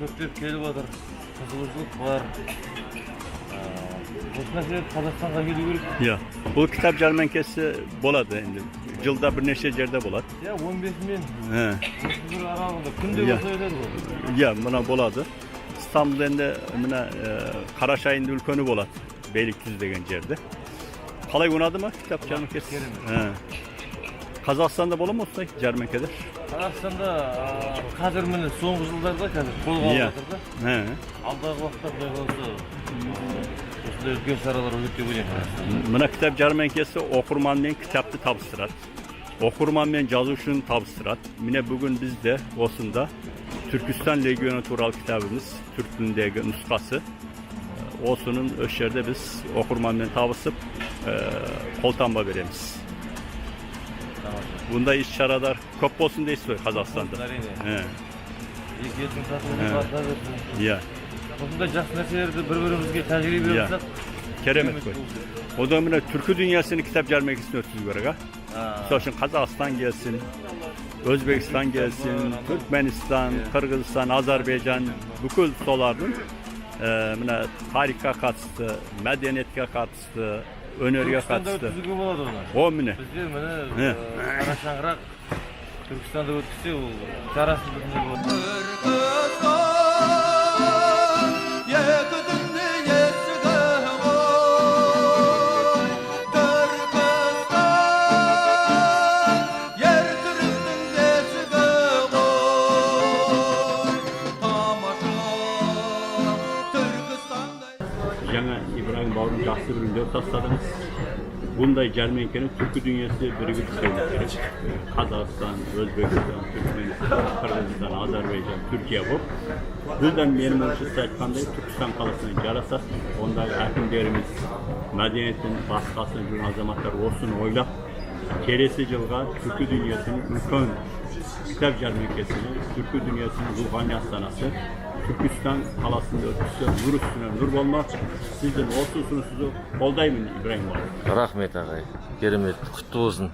көптеп келіп отыр. Қызығушылық бар. Осындай себеп Қазақстанға келу керек. Ya, bu kitap jərmənkəsi болады endi. Жылда bir neçə yerdə болады. Ya 15 min. He. 31 aralığında күнде Ya. болса öyle bu. Ya, buna болады. İstanbulda endi mına Qaraşayında ülkөнü болады. Beylikdüzü деген жерде. Қалай ұнады ма kitap jərmənkəsi? He. Қазақстанда бола ма осындай jərmənkeler? Қазақстанда қазір міне соңғы жылдарда қазір қолға алып жатыр да. He. Алдағы уақытта құдай қаласа осындай үлкен шаралар өтеді деп ойлаймын. Mına kitap jərmənkəsi okurmanмен kitapты табыстырады. Okurmanмен жазушыны табыстырады. Mine bugün bizde osunda Türkistan Legionu туралы kitabımız, Türk dilindeki nüskası. Osunun öşerde biz okurmanмен табысып қолтаңба береміз. Bunda iş şaralar köp olsun deysiz Қазақстанда. Әрине. Екі елдің татулығы арта берсін. Иә. Осындай жақсы нәрселерді бір-бірімізге тәжірибе берсек, Керемет қой. Одан мына түркі дүниясының кітап жәрмеңкесін өткізу керек, а? Мысалы үшін Қазақстан келсін, Өзбекстан келсін, Түркменистан, Қырғызстан, Азербайжан, бүкіл солардың мына тарихқа қатысты, мәдениетке қатысты, өнерге қатысты. Түркістанда өткізуге болады оны. О, міне. Бізде міне қара шаңырақ Түркістанда өткізсе, ол шарасын бүтіндей болады. Жаңа İbrahim Bauer'un жақсы білімдер тастадыңыз. Bunday jәрмеңкені түркі дүниесі бірігіп істеуі керек. Қазақстан, Өзбекстан, Түркменстан, Қырғызстан, Азербайжан, Түркия болып. Бұл да менің ойымша айтқандай Түркістан қаласына жарасады. Ондағы әкімдеріміз, мәдениеттің басқасы жүрген азаматтар осыны ойлап, келесі жылға түркі дүниесінің үлкен kitap jәрмеңкесini, түркі дүниесінің рухани астанасы Türkistan қаласында өткізсе, нұр үстіне нұр болмақ. Сіздің осы ұсынысыңызды қолдаймын, İbrahim Bauer. Рахмет ағай, керемет, құтты болсын.